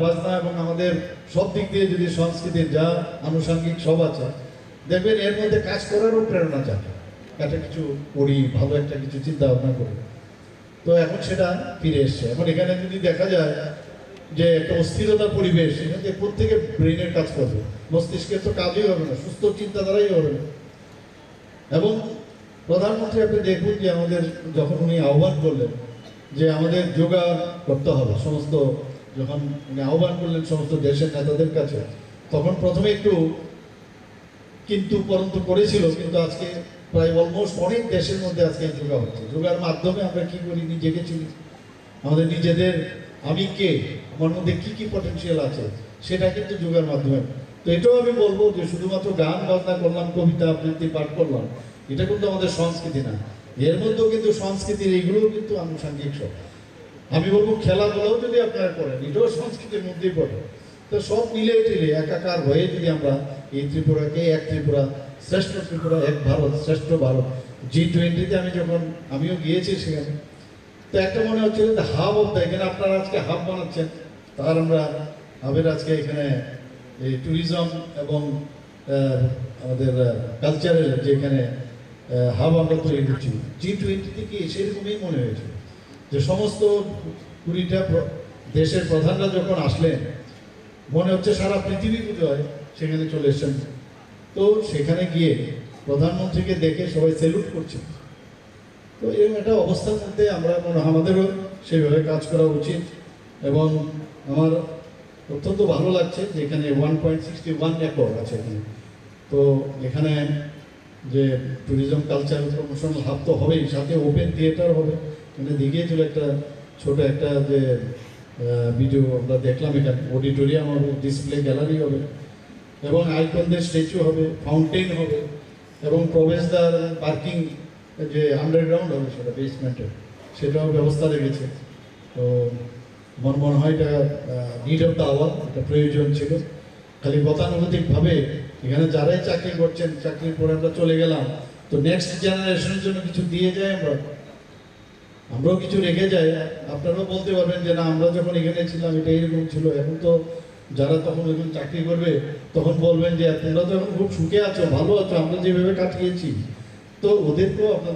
বাজনা এবং আমাদের সব দিক দিয়ে যদি সংস্কৃতির যা আনুষঙ্গিক সব আছে, দেখবেন এর মধ্যে কাজ করারও প্রেরণা জাগে। একটা কিছু করি, ভালো একটা কিছু চিন্তা ভাবনা করি। তো এখন সেটা ফিরে এসছে। এখন এখানে যদি দেখা যায় যে একটা অস্থিরতার পরিবেশ, এখানে প্রত্যেকে ব্রেনের কাজ করবে, মস্তিষ্কের তো কাজই হবে না, সুস্থ চিন্তাধারাই হবে না। এবং প্রধানমন্ত্রী আপনি দেখুন যে আমাদের যখন উনি আহ্বান করলেন যে আমাদের যোগা করতে হবে, সমস্ত যখন উনি আহ্বান করলেন সমস্ত দেশের নেতাদের কাছে, তখন প্রথমে একটু কিন্তু পরন্তু করেছিল, কিন্তু আজকে প্রায় অলমোস্ট অনেক দেশের মধ্যে আজকে যোগা হচ্ছে। যোগার মাধ্যমে আমরা কি করি, নিজেকে চিনি, আমাদের নিজেদের আমি কে, আমার মধ্যে কি কি পটেনশিয়াল আছে, সেটা কিন্তু যোগার মাধ্যমে। তো এটাও আমি বলবো যে শুধুমাত্র গান বাজনা করলাম, কবিতা আবৃত্তি পাঠ করলাম, এটা কিন্তু আমাদের সংস্কৃতি না। এর মধ্যেও কিন্তু সংস্কৃতির এইগুলোও কিন্তু আনুষঙ্গিক সব। আমি বলবো খেলাধুলাও যদি আপনারা করেন, এটাও সংস্কৃতির মধ্যেই পড়ে। তো সব মিলে টিলে একাকার হয়ে যদি আমরা এই ত্রিপুরাকে এক ত্রিপুরা, শ্রেষ্ঠ ত্রিপুরা, এক ভারত শ্রেষ্ঠ ভারত, G20-তে আমিও গিয়েছি সেখানে। তো একটা মনে হচ্ছে যে হাব অফ দ্য, এখানে আপনারা আজকে হাব বানাচ্ছেন, তার আমরা হাবের আজকে এখানে এই ট্যুরিজম এবং আমাদের কালচারের যেখানে হাব আমরা তৈরি করছি। G20-তে কি সেরকমই মনে হয়েছে যে সমস্ত 20টা দেশের প্রধানরা যখন আসলেন, মনে হচ্ছে সারা পৃথিবী পুজো হয় সেখানে চলে এসছেন। তো সেখানে গিয়ে প্রধানমন্ত্রীকে দেখে সবাই স্যালুট করছে। তো এরকম একটা অবস্থার মধ্যে আমাদেরও সেইভাবে কাজ করা উচিত। এবং আমার অত্যন্ত ভালো লাগছে যে এখানে 1.61 একর আছে এখানে। তো এখানে যে ট্যুরিজম কালচার প্রমোশনাল হাব তো হবেই, সাথে ওপেন থিয়েটার হবে। মানে দেখিয়েছিল একটা ছোট একটা যে ভিডিও আমরা দেখলাম, এখানে অডিটোরিয়াম হবে, ডিসপ্লে গ্যালারি হবে, এবং আইকনদের স্ট্যাচু হবে, ফাউন্টেন হবে, এবং প্রবেশদ্বার পার্কিং যে আন্ডারগ্রাউন্ড হবে সেটা বেসমেন্টের, সেটাও ব্যবস্থা রেখেছে। তো আমার মনে হয় এটা নিড অফ দ্য আওয়ার, এটা প্রয়োজন ছিল। খালি গতানুগতিকভাবে এখানে যারাই চাকরি করছেন, চাকরির পরে আমরা চলে গেলাম, তো নেক্সট জেনারেশনের জন্য কিছু দিয়ে যাই, আমরাও কিছু রেখে যাই। আপনারাও বলতে পারবেন যে না, আমরা যখন এখানে ছিলাম এটা এরকম ছিল। এখন তো যারা তখন ওইরকম চাকরি করবে তখন বলবেন যে তোমরা তো এখন খুব সুখে আছো, ভালো আছো, আমরা যেভাবে কাটিয়েছি। তো ওদেরকেও আপনাদের